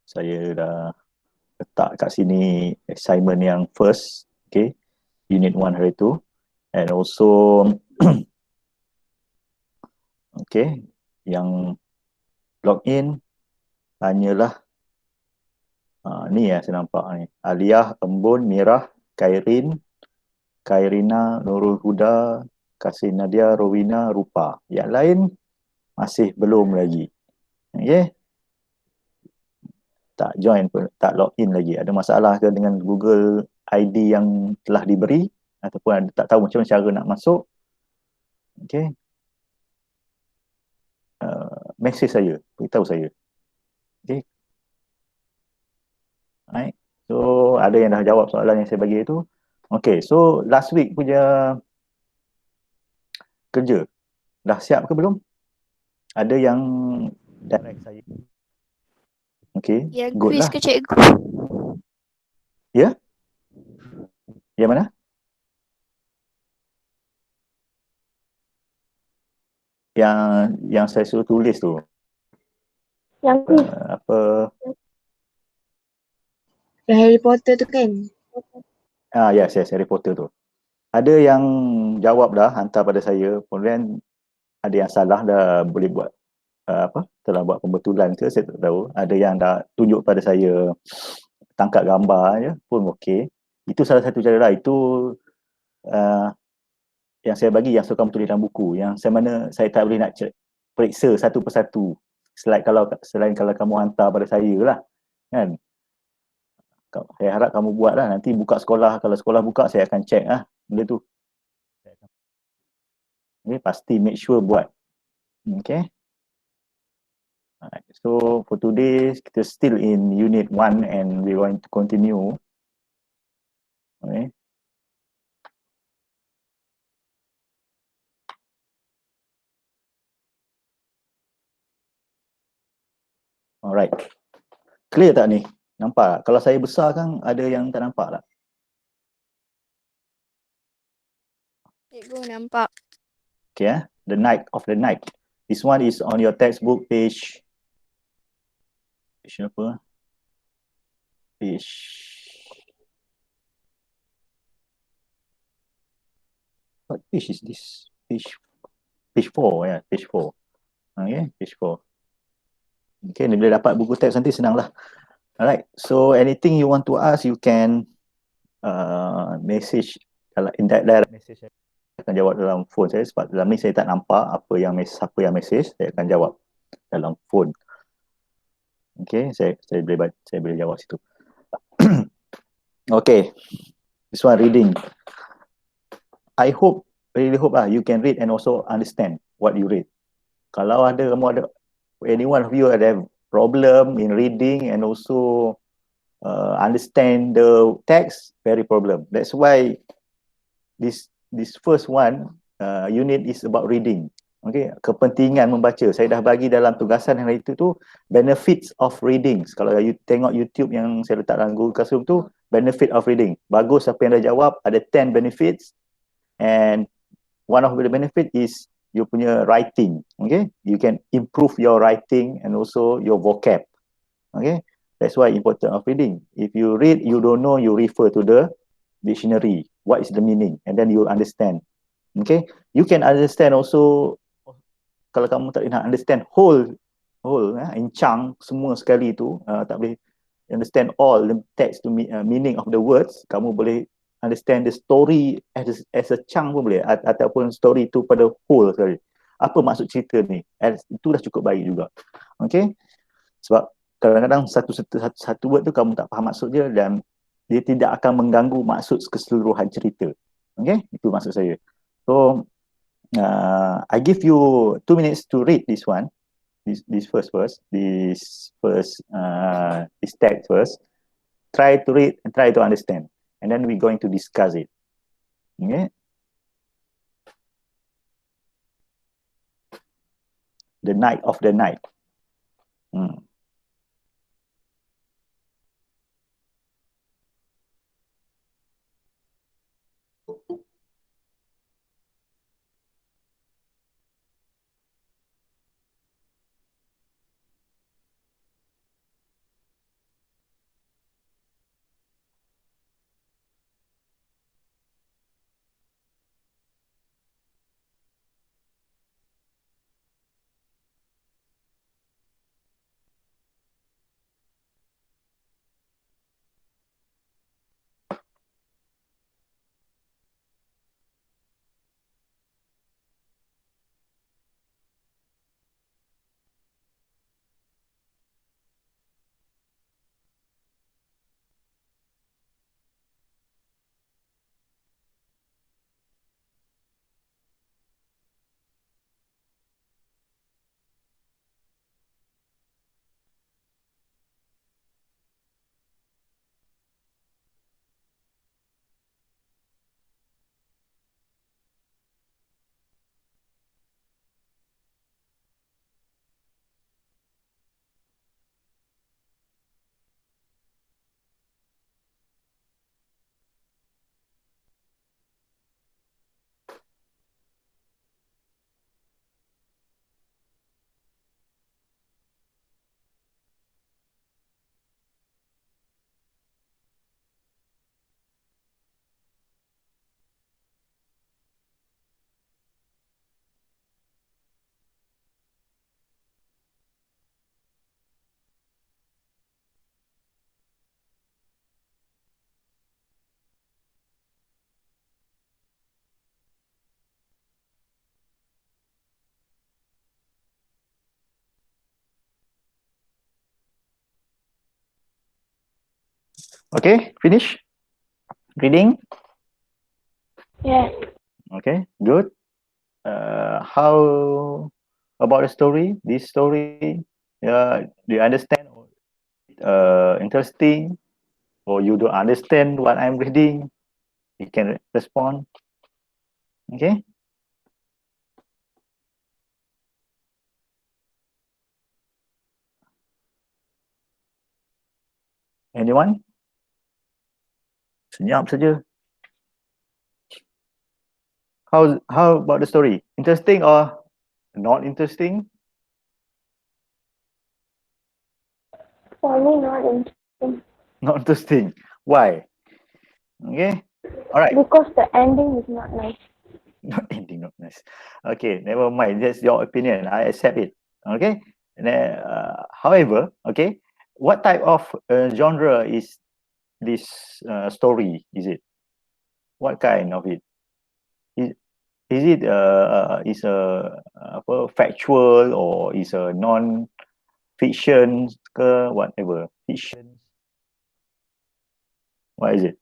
Saya dah letak kat sini assignment yang first, okay, unit 1 hari tu, and also okay, yang login hanyalah ni ya saya nampak ni, Aliyah, Embun, Mirah, Kairin, Kairina, Nurul Huda, Kasih Nadia, Rowina, Rupa. Yang lain masih belum lagi. Okay, tak join pun, tak login lagi. Ada masalah ke dengan Google ID yang telah diberi, ataupun tak tahu macam mana cara nak masuk? Okay, message saya, beritahu saya. Okay, right. So ada yang dah jawab soalan yang saya bagi itu. Okay, so last week punya kerja dah siap ke belum? Ada yang direct saya. Okay, Ya, good quiz lah. ke cikgu? Ya? Yang mana? Yang saya suruh tulis tu. Yang quiz. Apa? Yang Harry Potter tu kan? Yes, Harry Potter tu. Ada yang jawab dah, hantar pada saya. Kemudian ada yang salah dah boleh buat telah buat pembetulan ke, saya tak tahu. Ada yang dah tunjuk pada saya tangkap gambar je pun okey. Itu salah satu cara lah. Itu yang saya bagi, yang suka tulis dalam buku. Yang saya mana saya tak boleh nak periksa satu persatu. Selain kalau kamu hantar pada saya lah, kan? Saya harap kamu buat lah. Nanti buka sekolah, kalau sekolah buka saya akan check lah benda tu. Okay, pasti make sure buat. Okay. Alright. So for today kita still in unit 1 and we want to continue. Okay. Alright. Clear tak ni? Nampak? Kalau saya besar kan ada yang tak nampak tak? Cikgu nampak. Okay, The Night of the Night. This one is on your textbook page apa? Page what page is this? Page 4, ya, page 4. Okay, page 4. Okay, bila dapat buku teks nanti senanglah. Alright, so anything you want to ask, you can message kalau in that direct message, saya akan jawab dalam phone saya sebab dalam ni saya tak nampak siapa yang message, saya akan jawab dalam phone. Okay, saya boleh jawab situ. Okay, this one reading. I really hope you can read and also understand what you read. Kalau kamu ada any one of you ada problem in reading and also understand the text, very problem. That's why this first one unit is about reading. Okay, kepentingan membaca. Saya dah bagi dalam tugasan hari itu tu benefits of reading. Kalau you tengok YouTube yang saya letak dalam Google Classroom tu, benefit of reading. Bagus siapa yang dah jawab, ada 10 benefits, and one of the benefit is you punya writing. Okay, you can improve your writing and also your vocab. Okay, that's why important of reading. If you read, you don't know, you refer to the dictionary. What is the meaning? And then you understand. Okay, you can understand also. Kalau kamu tak nak understand whole in chunk semua sekali tu, tak boleh understand all the text to meaning of the words, kamu boleh understand the story as a chunk pun boleh, ataupun story tu pada whole sekali. Apa maksud cerita ni? Itu dah cukup baik juga. Okay, sebab kadang-kadang satu word tu kamu tak faham maksud dia dan dia tidak akan mengganggu maksud keseluruhan cerita. Okay, itu maksud saya. So I give you 2 minutes to read this one, this first verse, this text first. Try to read and try to understand, and then we're going to discuss it. Okay. The night of the night. Okay, finish reading. Yes. Okay, good. How about the story? This story, do you understand? Interesting, or you don't understand what I'm reading? You can respond. Okay. Anyone? Senyap saja. How about the story? Interesting or not interesting? For me, not interesting. Not interesting. Why? Okay. All right. Because the ending is not nice. Not ending, not nice. Okay, never mind. That's your opinion. I accept it. Okay. And then, however, okay, what type of genre is this story? Is it? What kind of it? Is it is a apa, factual, or is a non-fiction ke whatever? Fiction. What is it?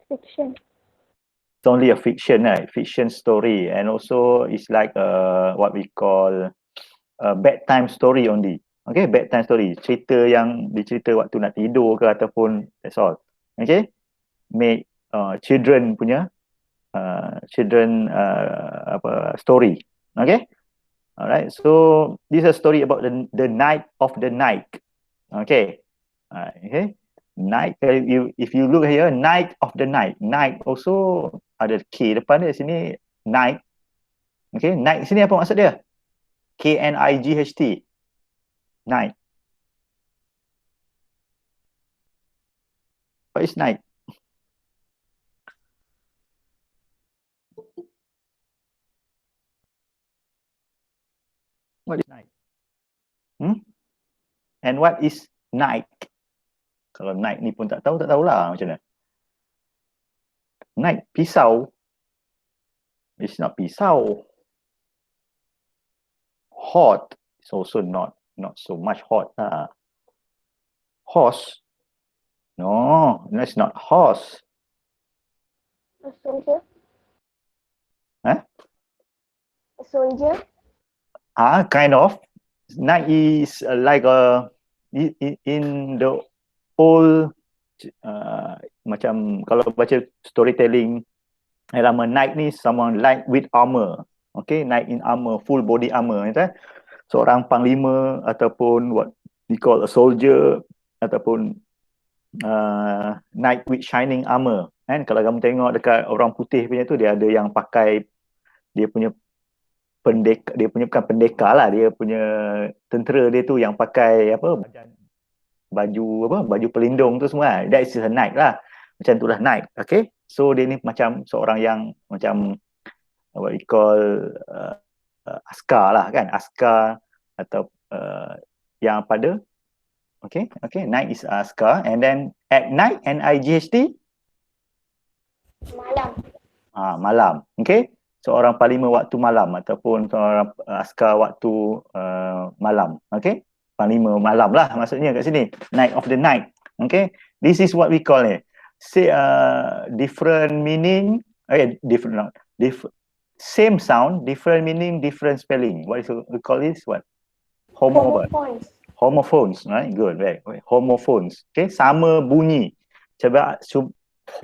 Fiction. It's only a fiction, right? Fiction story, and also it's like what we call a bedtime story only. Okay, bedtime story. Cerita yang dicerita waktu nak tidur ke ataupun that's all. Okay, make children punya children apa story. Okay, alright. So this is a story about the night of the night. Okay, okay. Night, if you look here, night of the night. Night also ada K depan dia sini, night. Okay, night sini apa maksud dia? K-N-I-G-H-T. Night. What is night? What is night? And what is night? Kalau night ni pun tak tahulah macam mana. Night, pisau. It's not pisau. Hot. It's also not so much hot. Horse. No, it's not horse. A soldier. Huh? A soldier. Kind of. Night is like in the old macam kalau baca storytelling lama, knight ni someone knight with armor. Okay, knight in armor, full body armor, kan? Seorang panglima ataupun what we call a soldier ataupun knight with shining armor, kan? Kalau kamu tengok dekat orang putih punya tu, dia ada yang pakai dia punya pendekar, dia punya bukan pendekar lah, dia punya tentera dia tu yang pakai apa baju pelindung tu semua. That is a knight lah. Macam tu lah knight. Okay, so dia ni macam seorang yang macam what we call askar lah, kan? Askar atau yang pada okay, night is askar, and then at night, N-I-G-H-T, Malam. malam. Okay, seorang panglima waktu malam ataupun seorang askar waktu malam. Okay, panglima malam lah maksudnya kat sini, night of the night. Okay, this is what we call it. Say different meaning, same sound, different meaning, different spelling. What is we call this? What? Homophones. Homophones, right? Good, right? Homophones. Okay, sama bunyi. Sebab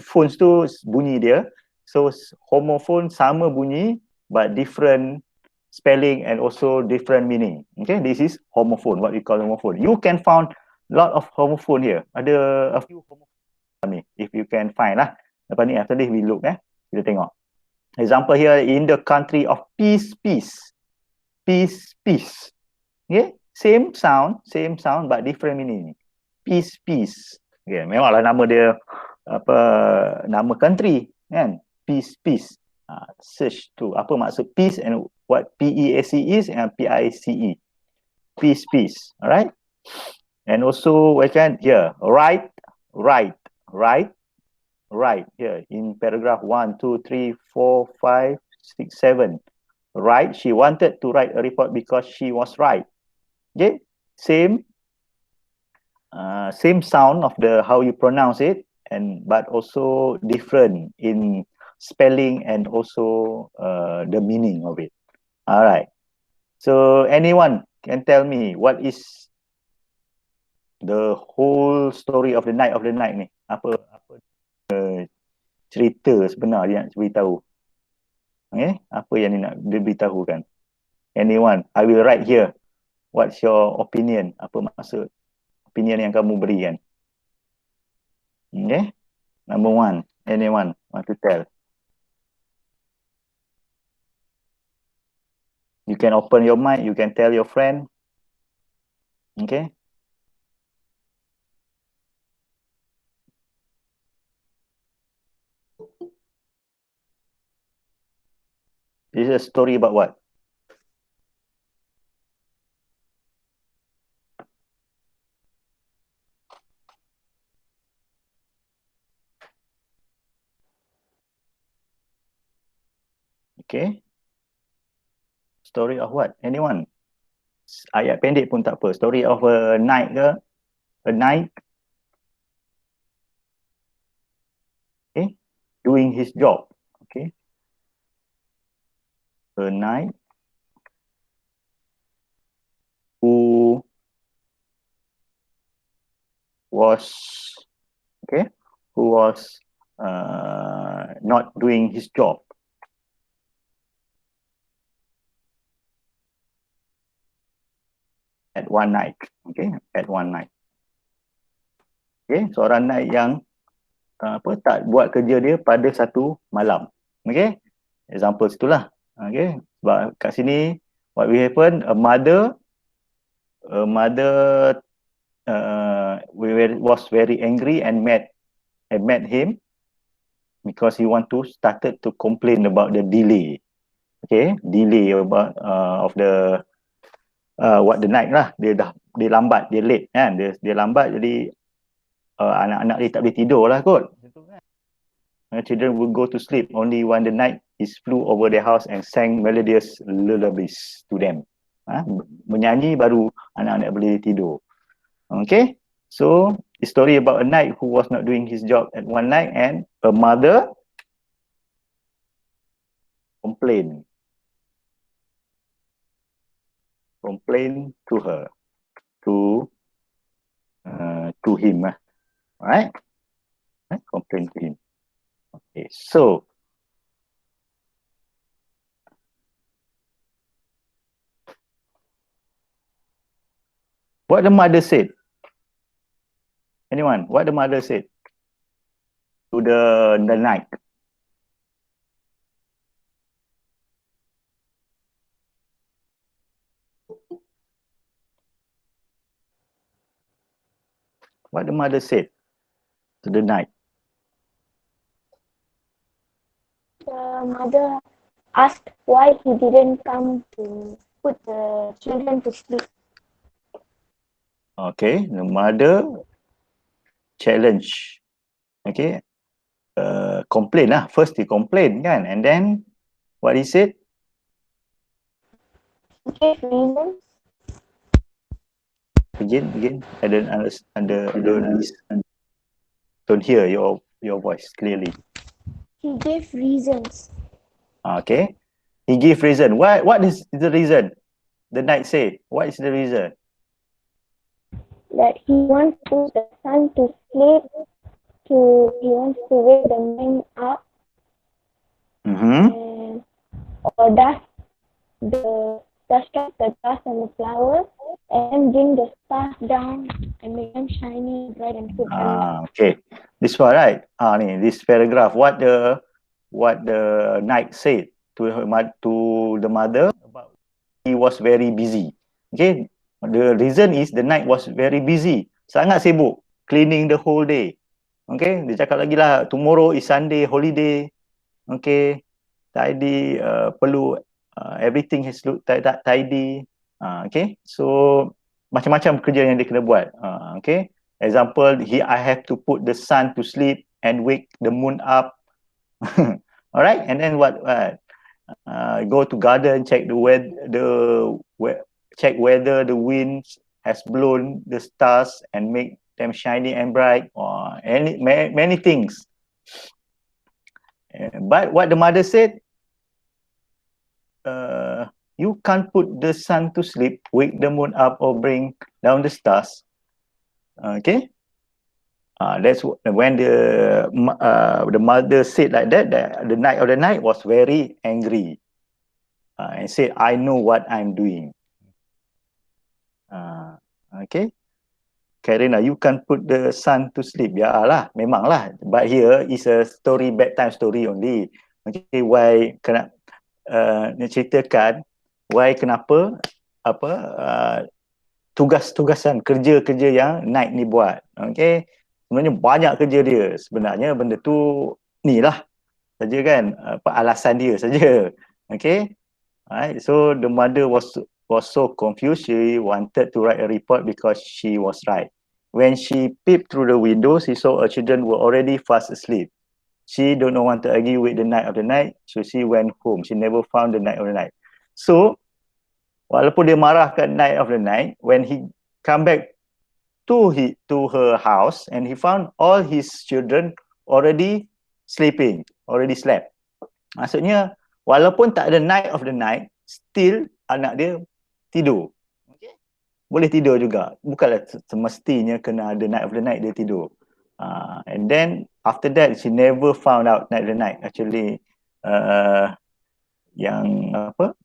phones tu bunyi dia. So homophone sama bunyi but different spelling and also different meaning. Okay, this is homophone, what we call homophone. You can find lot of homophone here. Ada a few homophone ni, if you can find lah. Lepas ni after this we look, kita tengok. Example here, in the country of peace. Okay, same sound but different meaning. Peace. Okay, memanglah nama dia apa, nama country, kan? Peace. Search tu apa maksud peace and what P-E-A-C is and P-I-C-E. Peace. Alright. And also we can here right here in paragraph 1, 2, 3, 4, 5, 6, 7. Right, she wanted to write a report because she was right. Okay, same same sound of the how you pronounce it, and but also different in spelling and also the meaning of it. All right. So anyone can tell me what is the whole story of the night ni? Apa cerita sebenar dia nak beritahu? Okay? Apa yang dia nak dia beritahukan? Anyone? I will write here. What's your opinion? Apa maksud opinion yang kamu berikan? Okay? Number one. Anyone want to tell? You can open your mic. You can tell your friend. Okay? This is a story about what? Okay? Story of what? Anyone? Ayat pendek pun tak apa. Story of a knight ke? A knight? Okay? Doing his job. Okay? A knight who was not doing his job. At one night. Okay? At one night. Okay? Seorang knight yang tak buat kerja dia pada satu malam. Okay? Example itulah. Okay? Sebab kat sini what will happen, a mother was very angry and met him because he want to started to complain about the delay. Okay? Delay about of the what the night lah. Dia lambat, dia late kan. Dia lambat, jadi anak-anak dia tak boleh tidur lah kot. Children will go to sleep only when the night is flew over their house and sang melodious lullabies to them. Menyanyi baru anak-anak boleh tidur. Okay, so the story about a knight who was not doing his job at one night, and a mother complained to her, to him, right? Complain to him. Okay, so what the mother said? Anyone? What the mother said to the knight? What the mother said to the knight? The mother asked why he didn't come to put the children to sleep. Okay, the mother challenge. Okay, complain lah. First he complained kan, and then what he said? He gave reasons. Again, I don't understand. Don't hear your voice clearly. He gave reasons. Okay, he gave reason. What is the reason? The knight said, what is the reason? That he wants to the son to sleep. He wants to wake the men up. And or dust up the dust and the flowers, and bring the stars down and make them shiny, bright, and put them. Okay, this one, right? This paragraph. What the knight said to the mother about he was very busy. Okay, the reason is the knight was very busy, sangat sibuk, cleaning the whole day. Okay, dia cakap lagi lah, tomorrow is Sunday, holiday. Okay, tidy, perlu everything has look tidy. Okay, so macam-macam kerja yang dia kena buat. Okay, example, I have to put the sun to sleep and wake the moon up. Alright, and then what? Go to garden, check check whether the winds has blown the stars and make them shiny and bright, or many things. But what the mother said, you can't put the sun to sleep, wake the moon up, or bring down the stars. Okay, that's when the mother said like that. The Knight of the Night was very angry and said, "I know what I'm doing." Okay, Karina, you can't put the sun to sleep. Ya lah, memanglah. But here is a story, bedtime story only. Okay, why kena ceritakan why kenapa apa tugas-tugasan kerja-kerja yang Knight ni buat. Okay, sebenarnya banyak kerja dia. Sebenarnya benda tu ni lah saja kan, apa alasan dia saja. Okay, right. So the mother was so confused. She wanted to write a report because she was right. When she peeped through the window, she saw her children were already fast asleep. She don't want to argue with the Knight of the Night, so she went home. She never found the Knight of the Night. So, walaupun dia marahkan Knight of the Night, when he come back to her house and he found all his children already sleeping, already slept. Maksudnya, walaupun tak ada Knight of the Night, still anak dia tidur. Boleh tidur juga. Bukanlah semestinya kena ada Knight of the Night dia tidur. And then after that she never found out Knight of the Night actually yang apa?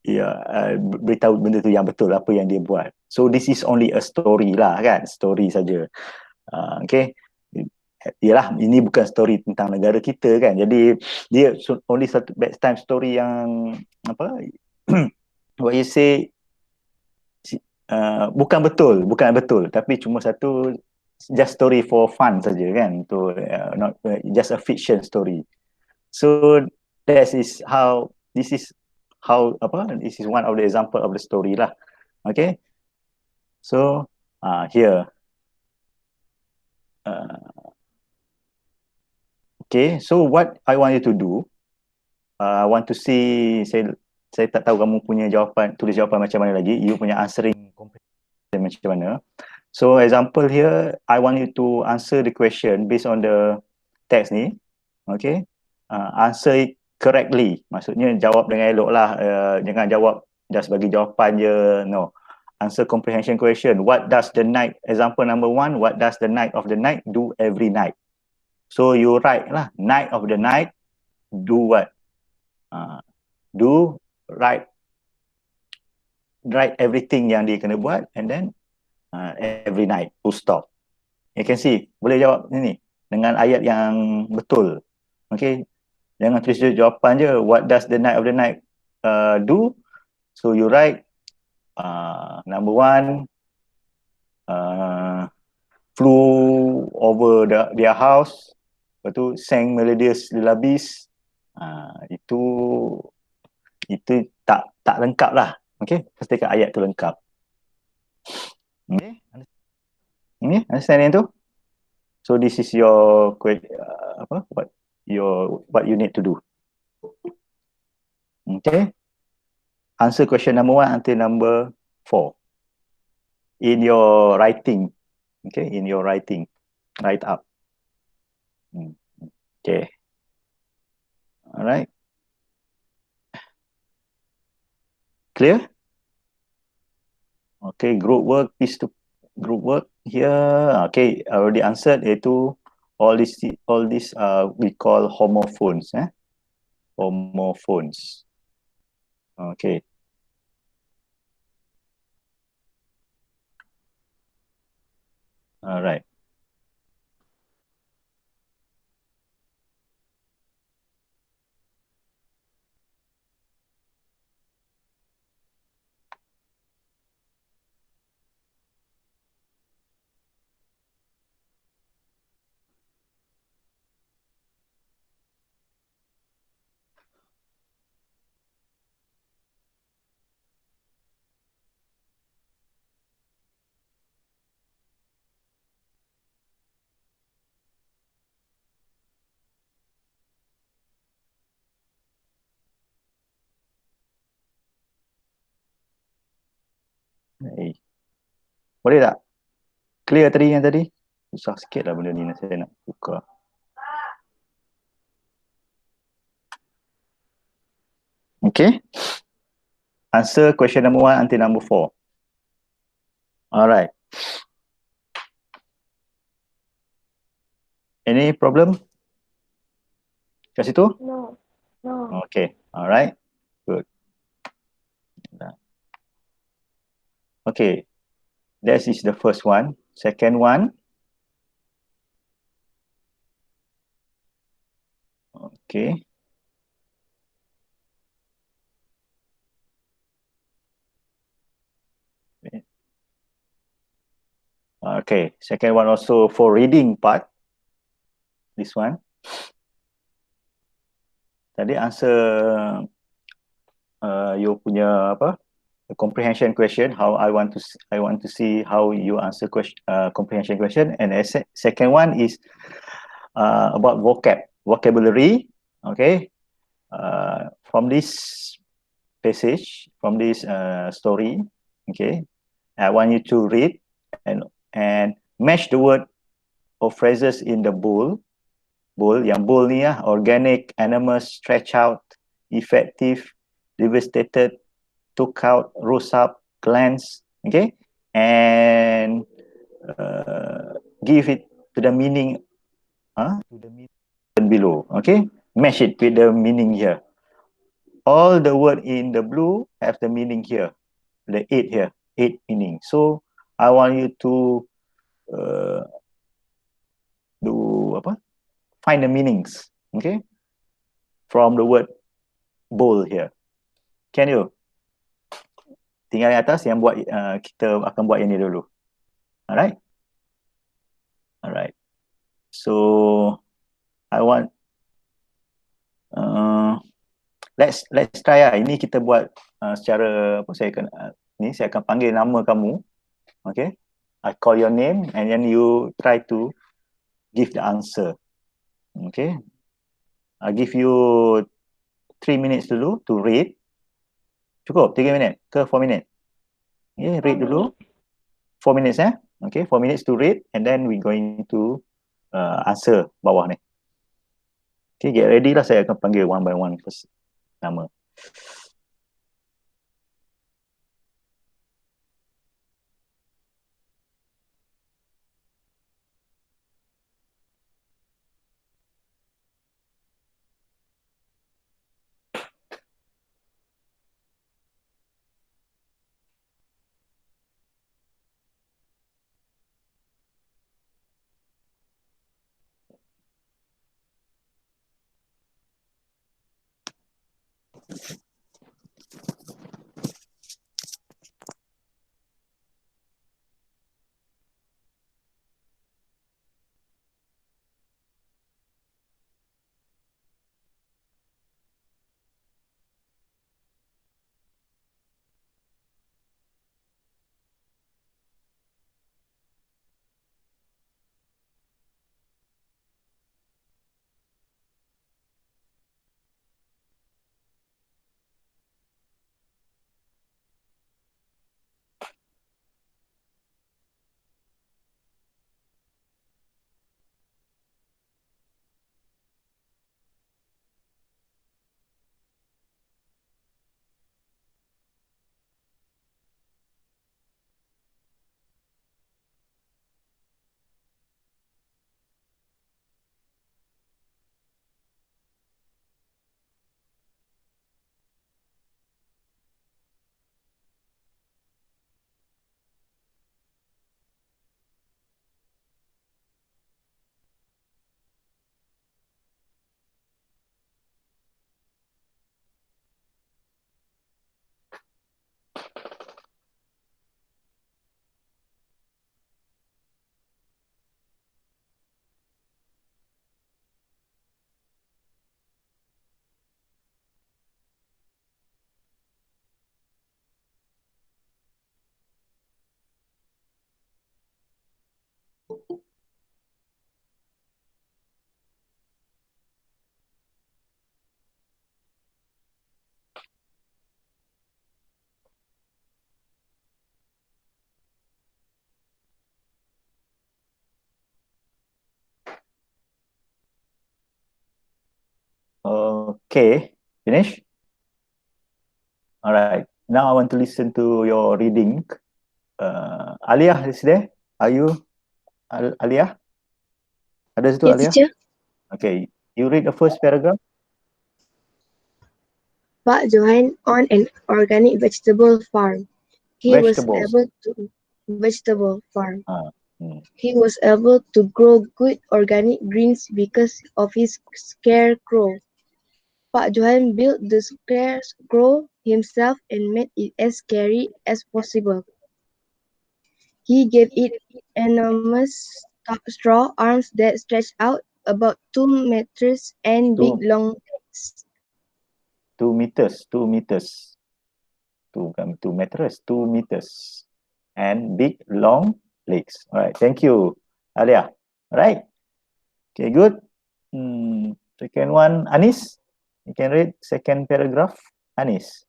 Ya, beritahu benda tu yang betul apa yang dia buat. So this is only a story lah kan, story saja. Okay. Yalah, ini bukan story tentang negara kita kan. Jadi dia only satu bedtime story yang apa? What you say bukan betul tapi cuma satu just story for fun saja kan, to not just a fiction story. So this is one of the example of the story lah. Okay, so here okay, so what I want you to do, I want to see, saya tak tahu kamu punya jawapan, tulis jawapan macam mana lagi, you punya answering comprehension macam mana. So example here, I want you to answer the question based on the text ni. Okay, answer it correctly. Maksudnya jawab dengan elok lah, jangan jawab just bagi jawapan je. No, answer comprehension question. What does the night, example number 1, what does the Knight of the Night do every night? So you write lah, Knight of the Night do what? Write everything yang dia kena buat, and then every night, full stop. You can see, boleh jawab ni dengan ayat yang betul. Okay, jangan tulis jawapan je, what does the Knight of the Night do? So you write number 1, flew over their house, lepas tu sang melodious lullabies. Itu tak lengkap lah. Okay, pastikan ayat tu lengkap. Okay, understand yang tu? So this is your what you need to do. Okay, answer question number 1 until number 4 in your writing. Okay, in your writing, write up. Okay, alright, clear? Okay, group work, group work here. Okay, I already answered, iaitu all this we call homophones. Homophones. Okay. Alright. Hey. Boleh tak? Clear tadi yang tadi? Susah sikit lah benda ni saya nak buka. Okay. Answer question number 1 until number 4. Alright. Any problem kat situ? No. No. Okay. Alright. Good. Okay. That is the first one. Second one. Okay. Okay. Second one also for reading part. This one. Tadi answer you punya apa? The comprehension question. How I want to see how you answer question comprehension question. And second one is about vocabulary. Okay. From this passage, from this story, okay, I want you to read and match the word or phrases in the bowl. Yang bowl ni lah, organic, animals, stretch out, effective, devastated, took out, rose up, glance, okay, and give it to the meaning, to the meaning below, okay, match it with the meaning here. All the word in the blue have the meaning here, the 8 here, 8 meaning. So I want you to do apa? Find the meanings, okay, from the word bowl here. Can you? Tinggal yang atas yang buat kita akan buat yang ni dulu. Alright? Alright. So I want let's try lah. Ini kita buat secara apa, saya akan panggil nama kamu. Okay? I call your name and then you try to give the answer. Okay? I give you 3 minutes dulu to read. Cukup 3 minit ke 4 minit? Okay, read dulu. 4 minutes Okay, 4 minutes to read and then we going to answer bawah ni. Okay, get ready lah, saya akan panggil one by one first nama. Okay, finish? All right. Now I want to listen to your reading. Aliyah is there? Are you Aliyah? Ada situ Yes, Aliyah? teacher. Okay. You read the first paragraph. Pak Johan on an organic vegetable farm. He was Vegetables. able to vegetable farm. Hmm. He was able to grow good organic greens because of his scarecrow. Pak Johan built the scarecrow himself and made it as scary as possible. He gave it enormous straw arms that stretched out about 2 meters and big Two- long legs. 2 meters. 2 meters. 2 meters. 2 meters. And big, long legs. All right. Thank you, Aliyah. All right. Okay, good. Second one, Anis. You can read second paragraph. Anis.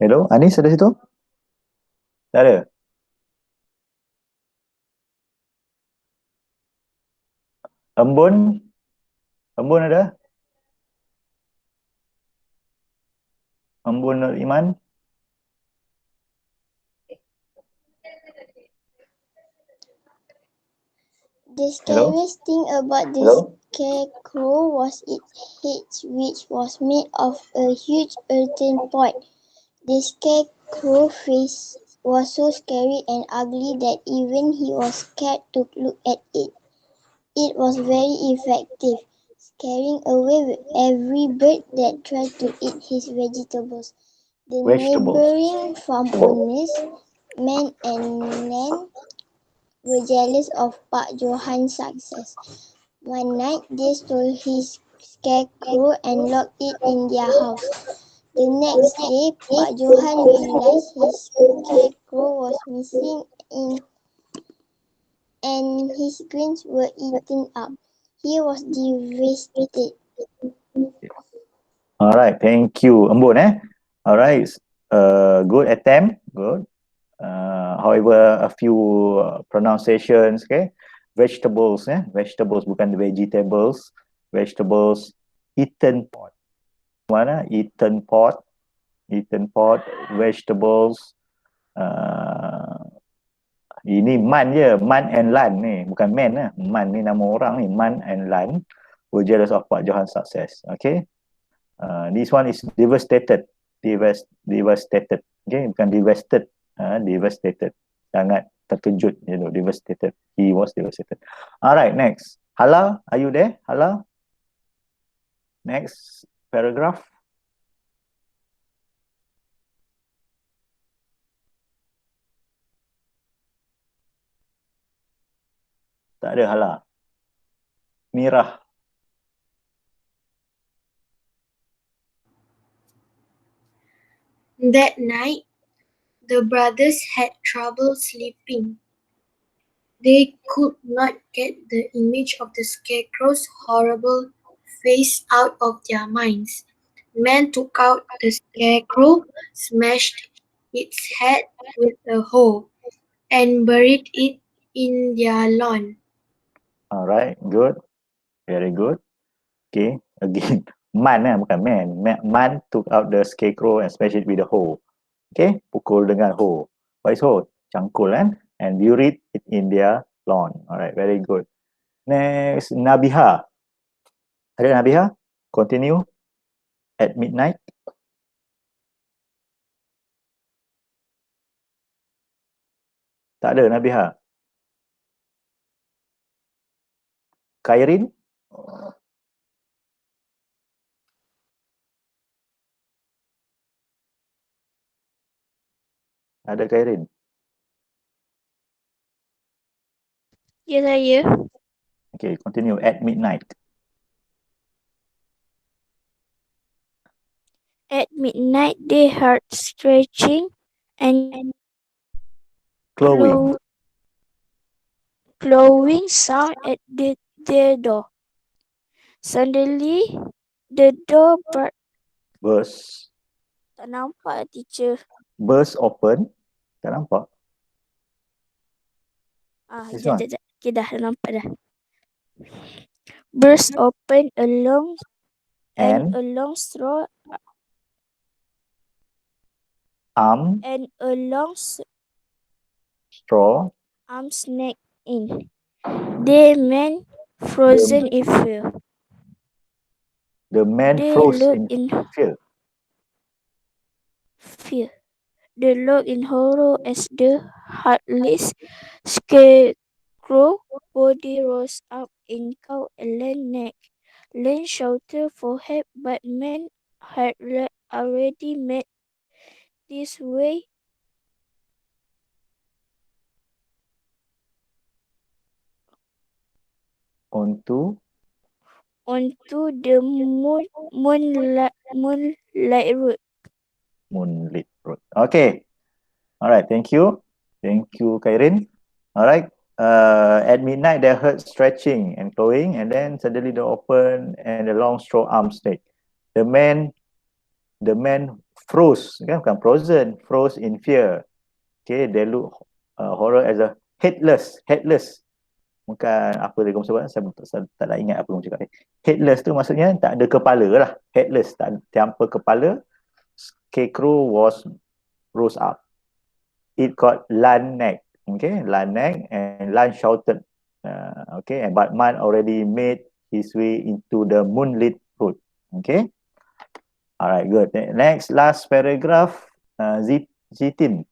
Hello, Anis ada situ? Tak ada. Embun? Embun ada? Embun Nur Iman? The Hello? scariest thing about the Hello? scarecrow was its head, which was made of a huge earthen pot. The scarecrow face was so scary and ugly that even he was scared to look at it. It was very effective, scaring away every bird that tried to eat his vegetables. The Vegetables. neighboring farm owners, men and land, were jealous of Pak Johan's success. One night, they stole his scarecrow and locked it in their house. The next day, Pak Johan realized his scarecrow was missing and his greens were eaten up. He was devastated. All right, thank you. Embun, All right, good attempt, good. However, a few pronunciations, okay. Vegetables, vegetables bukan vegetables. Vegetables, eaten pot. Mana? Eaten pot, vegetables. Ini Man je, Man and Lan ni, bukan Man lah. Man ni nama orang ni, Man and Lan were jealous of Pak Johan's success. Okay, this one is devastated, devastated. Okay, bukan devastated, devastated. Sangat terkejut, devastated. He was devastated. Alright, next. Hala, are you there? Hala? Next paragraph. Tak ada Hala. Mirah. That night, the brothers had trouble sleeping. They could not get the image of the scarecrow's horrible face out of their minds. Men took out the scarecrow, smashed its head with a hoe, and buried it in their lawn. Alright, good. Very good. Okay, again. Man bukan man. Man took out the scarecrow and smashed it with a hoe. Okay, pukul dengan hoe. What is hoe? Cangkul and buried it in their lawn. Alright, very good. Next, Nabiha. Ada Nabiha? Continue. At midnight. Tak ada Nabiha. Kairin? Ada Kairin? Ya, saya. Okay, continue. At midnight. At midnight, they heard scratching and Clawing. clawing sound at their door. Suddenly, the door Burst. tak nampak, teacher. Burst open. Tak nampak. This Sekejap, one. sekejap. Okay, dah nampak dah. Burst open a long And a long straw arm, and a long straw, arm snake in. They men frozen in fear. the man They froze look in in fear. fear. They look in horror as the heartless scarecrow body rose up in cow and land neck. Land shouted for help, but men had already made this way Onto onto the moonlight road. moonlit road. Okay. All right. Thank you. Thank you, Kairin. All right. At midnight, they heard stretching and clawing, and then suddenly they opened and a long straw arm snake. The man froze, kan? Bukan frozen, froze in fear. Okay, they look horror as a headless. Bukan apa dia kamu sebut, saya tak nak ingat apa kamu cakap ni. Headless tu maksudnya tak ada kepala lah. Headless, tak tanpa kepala. Scarecrow rose up. It got land neck. Okay, land neck, and land shouted. Okay, but man already made his way into the moonlit road. Okay. All right, good. Next, last paragraph. Zitin.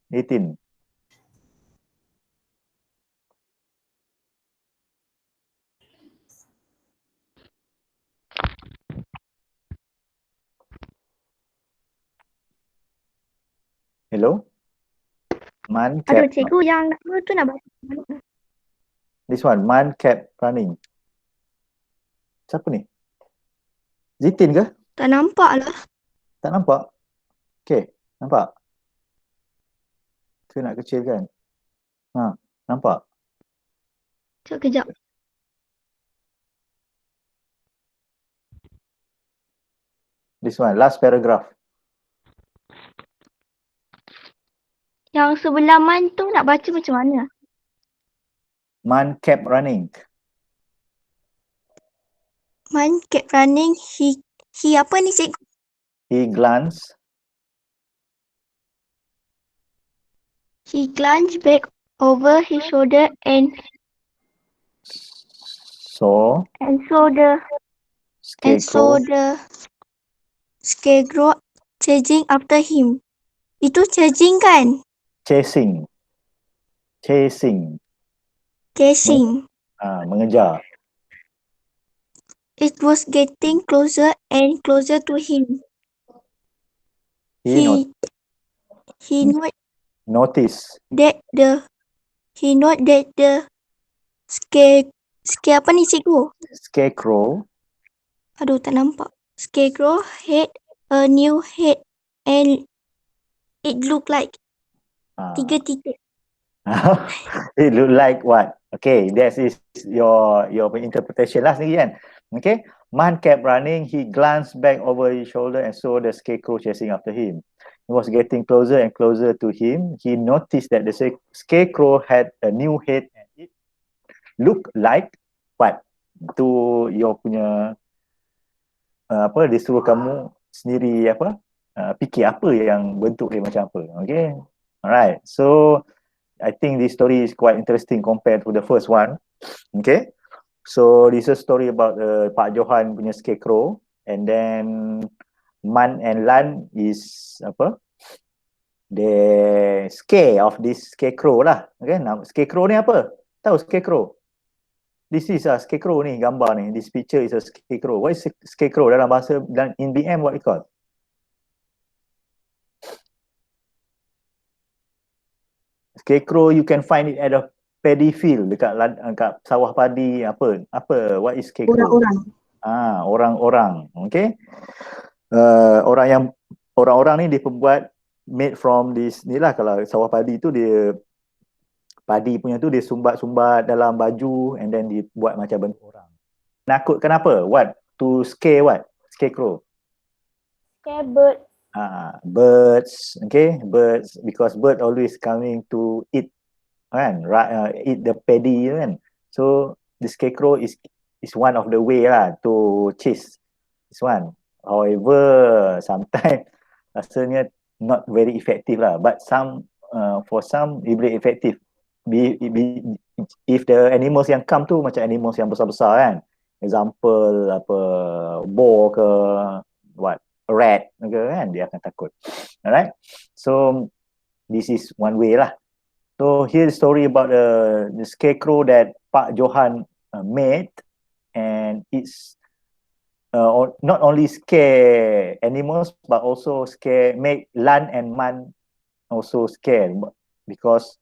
Hello? Man Aduh, kept, cikgu yang nama tu nak baca mana? this one, man kept running. Siapa ni? Zitin ke? Tak nampak lah. Tak nampak? Okay, nampak? Ke nak kecilkan? Nampak? Kejap. This one, last paragraph. Yang sebelah man tu nak baca macam mana? Man kept running. Man kept running. He apa ni cikgu? He glanced back over his shoulder and saw saw the scarecrow chasing after him. Itu chasing kan? chasing. Mengejar. It was getting closer and closer to him. He Noticed that the apa ni cikgu? scarecrow Aduh, tak nampak. Scarecrow had a new head and it looked like tiga. it look like what? Okay, that is your interpretation lah sendiri kan. Okay, man kept running. He glanced back over his shoulder and saw the scarecrow chasing after him. He was getting closer and closer to him. He noticed that the scarecrow had a new head and it looked like what? Tu your punya dia suruh kamu sendiri fikir apa yang bentuk dia macam apa. Okay, alright. So I think this story is quite interesting compared to the first one. Okay, so this is a story about Pak Johan punya scarecrow, and then Man and Lan is the scare of this scarecrow lah. Okay, scarecrow ni apa? Tahu scarecrow? This is a scarecrow ni, gambar ni. This picture is a scarecrow. What is scarecrow dalam bahasa, in BM what it called? Scarecrow you can find it at a paddy field, dekat sawah padi. Apa what is scarecrow? Orang-orang. Okay, orang-orang ni diperbuat made from this ni lah. Kalau sawah padi tu dia padi punya tu dia sumbat-sumbat dalam baju and then dibuat macam bentuk orang. Nakutkan apa? What? To scare what? Scarecrow. Scare bird. Birds. Okay, birds, because bird always coming to eat kan, eat the paddy kan. So the scarecrow is one of the way lah to chase this one. However, sometimes rasanya not very effective lah. But for some it very effective. If the animals yang come tu macam animals yang besar-besar kan. Example apa, boar ke, what, rat ke kan, dia akan takut. Alright. So this is one way lah. So here's the story about the scarecrow that Pak Johan made, and it's not only scare animals but also make Lan and Man also scared because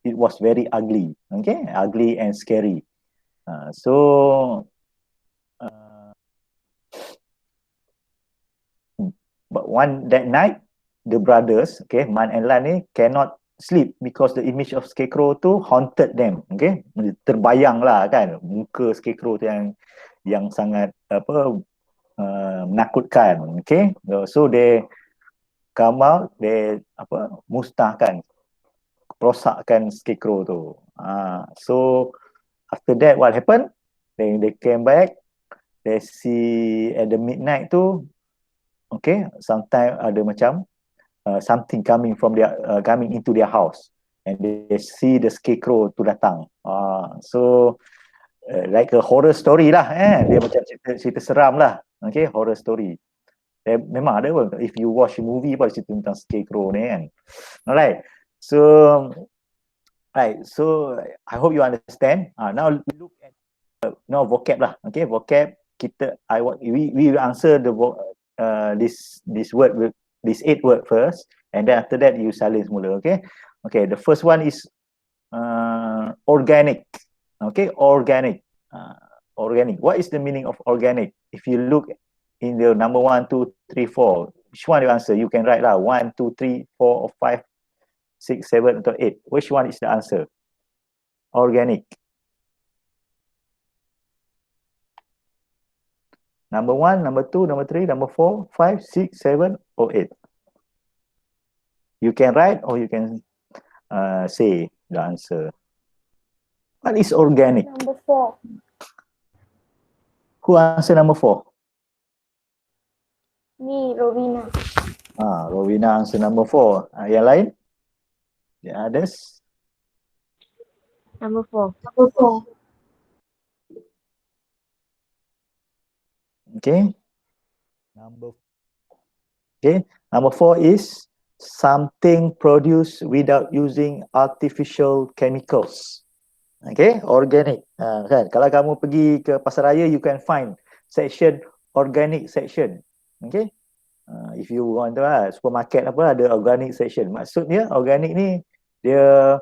it was very ugly. Okay, ugly and scary. But that night, the brothers, okay, Man and Lan ni cannot sleep because the image of scarecrow tu haunted them. Okay, terbayang lah kan muka scarecrow tu yang sangat apa, menakutkan. Okay, so they come out, they apa, musnahkan, rosakkan scarecrow tu. So after that, what happened? Then they came back, they see at the midnight tu, okay, sometimes ada macam something coming into their house, and they see the scarecrow tu datang. So like a horror story lah, dia macam cerita seram lah. Okay, horror story. Memang ada pun, if you watch a movie pun cerita tentang scarecrow ni kan. Alright, so I hope you understand. Now look at vocab lah. Okay, vocab kita, we will answer this word with this 8 word first, and then after that you salin semula. Okay, the first one is organic. Okay, organic. Organic. What is the meaning of organic? If you look in the number 1, 2, 3, 4, which one you answer? You can write lah 1, 2, 3, 4 or 5, 6, 7 or 8. Which one is the answer? Organic. Number 1, number 2, number 3, number 4, 5, 6, 7 or 8. You can write or you can say the answer. What is organic? Number 4. Who answer number 4? Me, Rovina. Rovina answer number 4. Yang lain? The others? Number 4. Number 4. Okay. Number 4 is something produced without using artificial chemicals. Okay, organic. Kan? Kalau kamu pergi ke pasaraya, you can find section organic section. Okay. If you want to supermarket apa, ada organic section. Maksudnya organic ni dia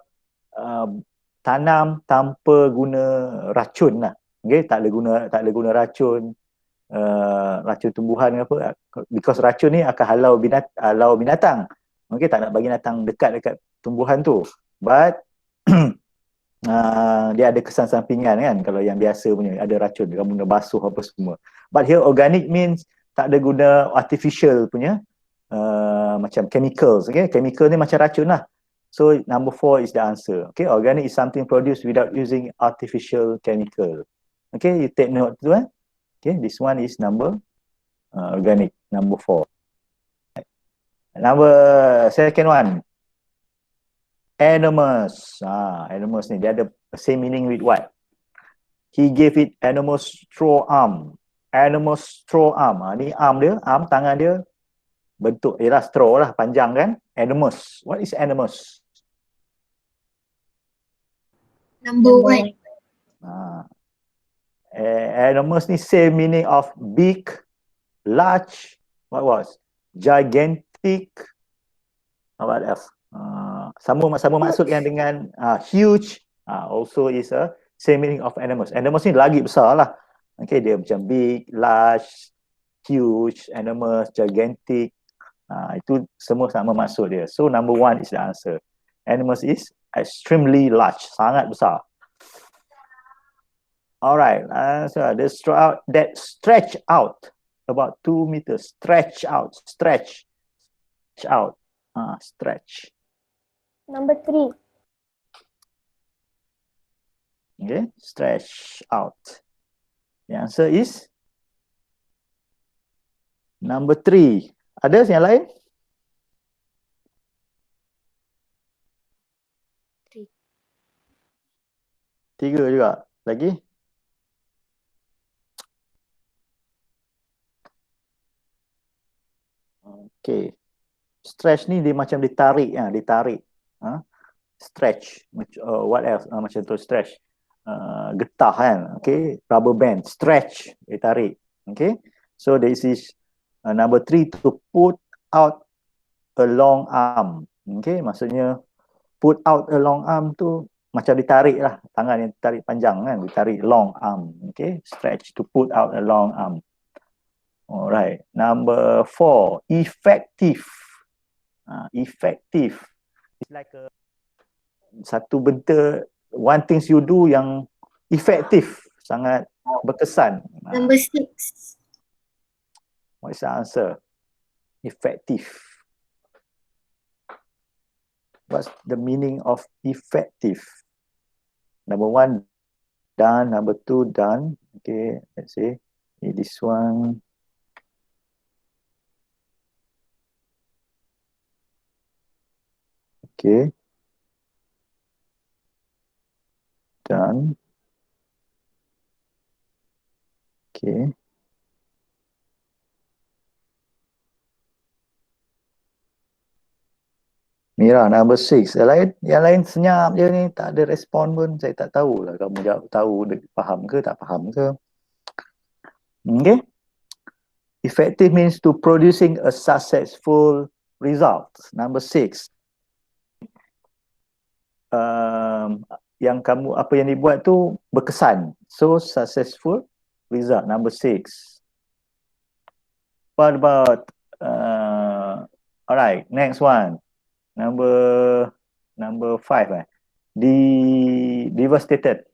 tanam tanpa guna racun lah. Okay, tak ada guna racun, racun tumbuhan ke apa, because racun ni akan halau binatang. Okay, tak nak bagi binatang dekat tumbuhan tu. But dia ada kesan sampingan kan, kalau yang biasa punya ada racun, kamu guna basuh apa semua. But here organic means tak ada guna artificial punya macam chemicals. Okay, chemical ni macam racun lah. So number 4 is the answer. Okay, organic is something produced without using artificial chemical. Okay, you take note tu. Okay, this one is number organic, number 4. Number second one, animus. Animus ni dia ada same meaning with what? He gave it animus straw arm. Animus straw arm. Ni arm dia, tangan dia bentuk ialah straw lah, panjang kan? Animus. What is animus? Number 1. Animus ni same meaning of big, large, what was? Gigantic, what else? Sama maksud yang dengan huge, also is a same meaning of animus. Animus ni lagi besar lah. Okay, dia macam big, large, huge, animus, gigantic. Itu semua sama maksud dia. So number 1 is the answer. Animus is extremely large, sangat besar. Alright, so that stretch out about 2 meters. Stretch out. Stretch. Number 3. Okay, stretch out. The answer is number 3. Ada yang lain? 3 juga. Lagi? Okay. Stretch ni dia macam ditarik, ditarik. Stretch. What else? Macam tu stretch. Getah kan. Okay. Rubber band. Stretch. Ditarik. Okay. So this is number 3, to put out a long arm. Okay. Maksudnya put out a long arm tu macam ditarik lah. Tangan yang ditarik panjang kan. Ditarik long arm. Okay. Stretch. To put out a long arm. Alright. Number 4, effective. Effective. It's like satu benda, one things you do yang efektif, sangat berkesan. Number 6. What is the answer? Effective. What's the meaning of effective? Number 1 done, number 2 done. Okay, let's say this one. Okay. Done. Okay. Mira, number 6. Yang lain senyap je ni, tak ada respon pun. Saya tak tahulah kamu jawab tahu, faham ke tak faham ke. Okay. Effective means to producing a successful result. Number 6. Yang kamu, apa yang dibuat tu berkesan. So, successful result. Number 6. What about, alright, next one. Number 5. Devastated.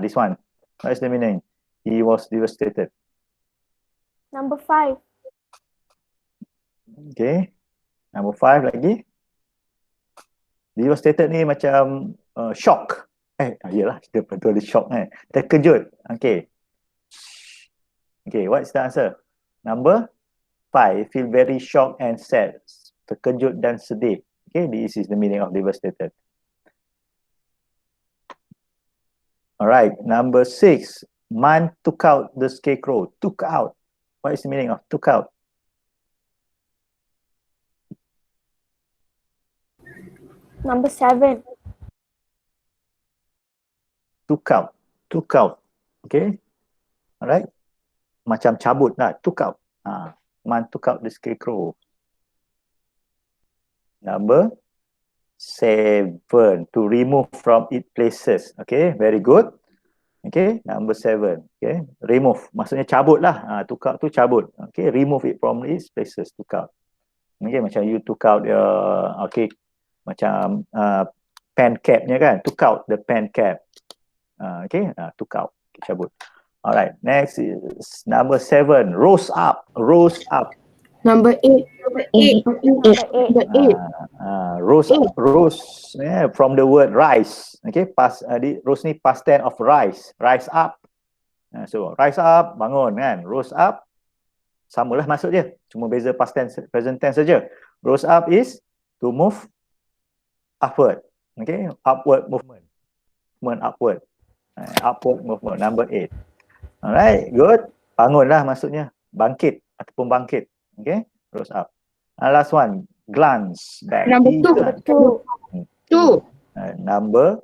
This one. What is the meaning? He was devastated. Number 5. Okay. Number 5 lagi. Devastated ni macam shock. Yelah, kita betul ada shock kan. Terkejut. Okay. Okay, what's the answer? Number 5. Feel very shocked and sad. Terkejut dan sedih. Okay, this is the meaning of devastated. Alright, number 6. Man took out the scarecrow. Took out. What is the meaning of took out? Number 7. Took out. Took out. Okay. Alright. Macam cabut lah. Took out. Man took out the scarecrow. Number 7. To remove from its places. Okay. Very good. Okay. Number 7. Okay. Remove. Maksudnya cabut lah. Took out tu cabut. Okay. Remove it from its places. Took out. Okay. Macam you took out your, okay. Macam pen capnya kan. Took out the pen cap. Okay. Took out. Okay, cabut. Alright. Next is number 7. Rose up. Rose up. Number 8. Rose up. Rose. Yeah, from the word rise. Okay. Rose ni past tense of rise. Rise up. So rise up. Bangun kan. Rose up. Samalah maksud dia. Cuma beza past tense, present tense saja. Rose up is to move upward. Okay. Upward movement. Movement upward. Upward movement. Number 8. Alright. Good. Bangunlah maksudnya. Bangkit ataupun bangkit. Okay. Rose up. Last one. Glance back. Number 2. Number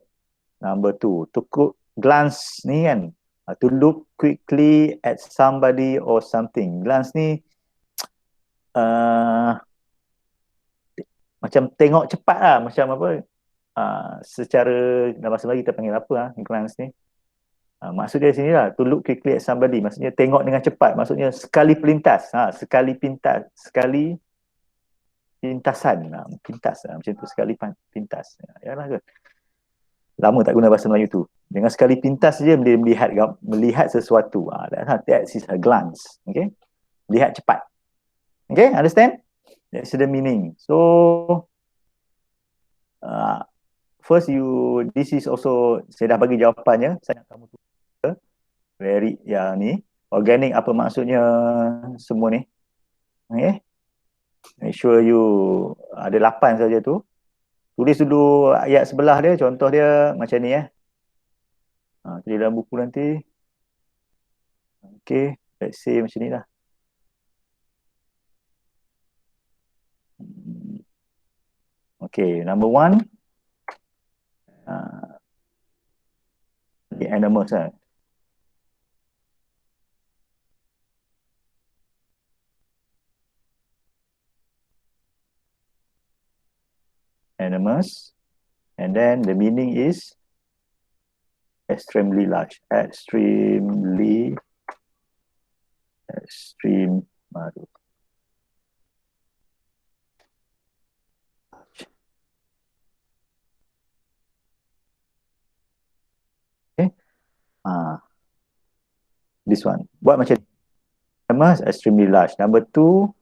2. To glance ni kan. To look quickly at somebody or something. Glance ni macam tengok cepat lah. Macam apa. Secara dalam bahasa Melayu kita panggil apa glance ni. Maksud dia sini lah. To look quickly at somebody. Maksudnya tengok dengan cepat. Maksudnya sekali pelintas. Sekali pintas. Sekali pintasan. Pintas. Macam tu. Sekali pintas. Yalah ke. Lama tak guna bahasa Melayu tu. Dengan sekali pintas saja dia melihat sesuatu. That is a glance. Okay. Lihat cepat. Okay. Understand? That's the meaning. So, first this is also, saya dah bagi jawapannya, saya nak kamu tulis very, ni, organic apa maksudnya semua ni. Okay. Make sure you ada 8 saja tu. Tulis dulu ayat sebelah dia, contoh dia macam ni tulis dalam buku nanti. Okay, let's say macam ni lah. Okay, number 1. The animals Animals, and then the meaning is extremely large. Extreme large. Okay. This one. Buat macam animals extremely large. Number 2.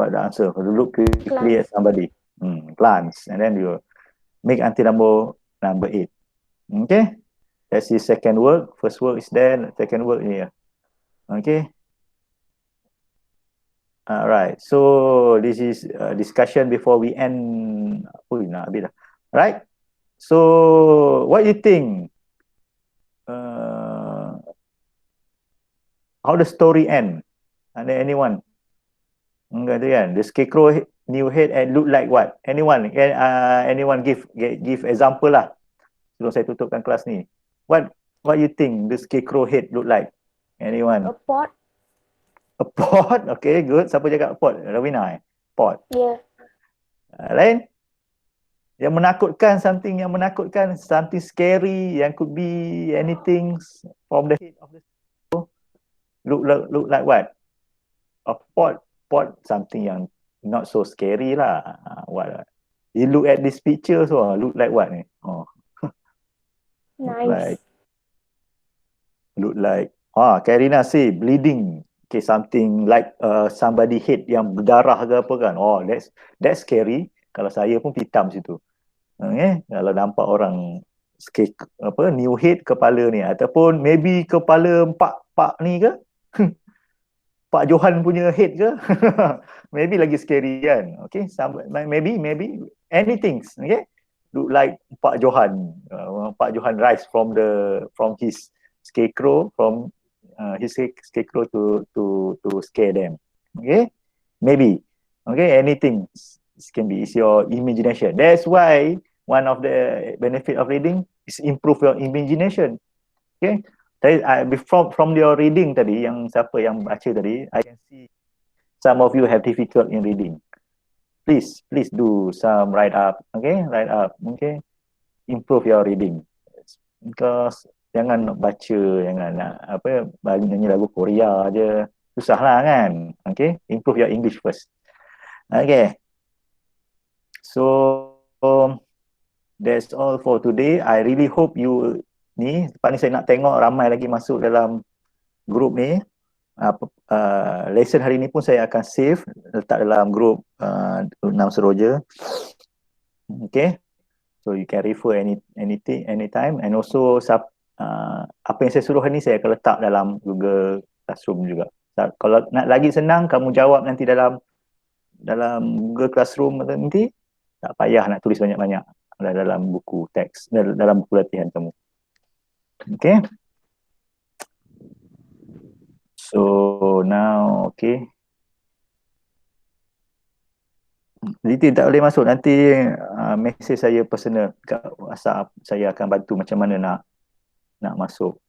What the answer? Look quickly at somebody. Glance, and then you make until number 8. Okay, that's his second word. First word is there. Second word here. Okay. Alright. So this is discussion before we end. Right. So what you think? How the story end? Anyone? Enggak tu kan? The scarecrow new head and look like what? Anyone give example lah. Sebelum saya tutupkan kelas ni. What you think the scarecrow head look like? Anyone? A pot. A pot? Okay, good. Siapa cakap pot? Rawina Pot. Yeah. Lain? Yang menakutkan, something scary, yang could be anything from the head of the scarecrow. Look like what? A pot, something yang not so scary lah. What? You look at this picture, so look like what ni? Nice. Look like Karina say bleeding. Okay, something like somebody head yang berdarah ke apa kan. That's scary. Kalau saya pun pitam situ. Kalau nampak orang new head kepala ni, ataupun maybe kepala pak ni ke? Pak Johan punya head ke? Maybe lagi scary kan. Okay, maybe anything. Okay, look like Pak Johan. Pak Johan rise from his scarecrow, to scare them. Okay, maybe. Okay, anything. This can be, it's your imagination. That's why one of the benefit of reading is improve your imagination. Okay. From your reading tadi, yang siapa yang baca tadi, I can see some of you have difficult in reading. Please do some write up. Okay, improve your reading. Because jangan baca, jangan nyanyi lagu Korea aja, susah lah kan. Okay, improve your English first. Okay, so that's all for today. I really hope you lepas ni saya nak tengok ramai lagi masuk dalam grup ni. Lesson hari ni pun saya akan save, letak dalam grup 6 Seroja. Okay, so you can refer anytime, and also apa yang saya suruh hari ni saya akan letak dalam Google Classroom juga. Kalau nak lagi senang, kamu jawab nanti dalam Google Classroom nanti, tak payah nak tulis banyak-banyak dalam buku teks, dalam buku latihan kamu. Okay. So now, okay. Jadi tak boleh masuk, nanti mesej saya personal kat WhatsApp, saya akan bantu macam mana nak masuk.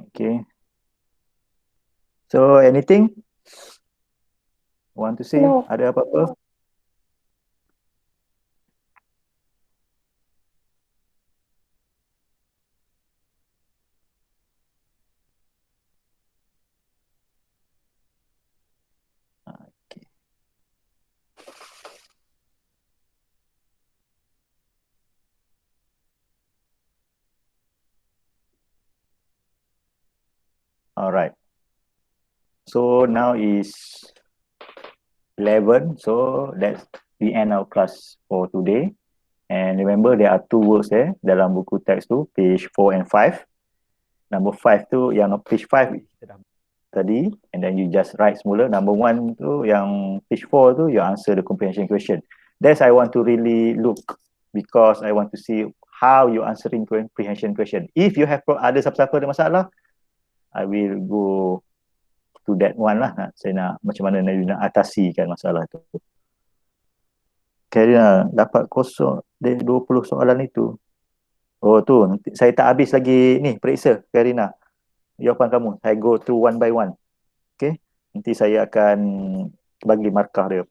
Okay. So anything want to say? No. Ada apa-apa? Alright. So now is 11. So that's the end of class for today. And remember there are 2 words there dalam buku teks tu, page 4 and 5. Number 5 tu yang page 5 tadi, and then you just write semula. Number 1 tu yang page 4 tu, you answer the comprehension question. That's I want to really look, because I want to see how you answering comprehension question. If you have ada siapa-siapa ada masalah, I will go to that one lah. Saya nak macam mana nak atasikan masalah tu. Karina dapat kosong 20 soalan itu. Oh tu, saya tak habis lagi ni periksa Karina. Jawapan kamu, saya go through one by one. Okay, nanti saya akan bagi markah dia.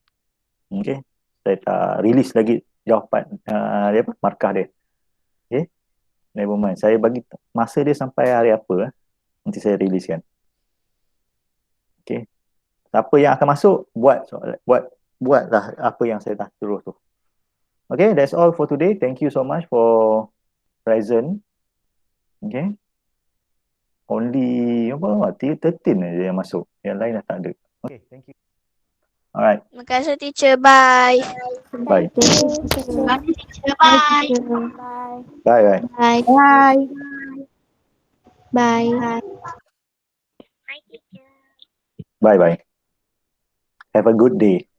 Okay, saya tak release lagi jawapan dia apa, markah dia. Okay, never mind, saya bagi masa dia sampai hari apa nanti saya release kan. Okay, siapa yang akan masuk buatlah apa yang saya dah suruh tu. Okay, that's all for today. Thank you so much for present. Okay, only 13 aja yang masuk, yang lain dah tak ada. Okay, thank you. Alright, Terima kasih teacher. Bye. bye. Bye. Bye. Bye. Bye. Bye. Bye. Bye. Have a good day.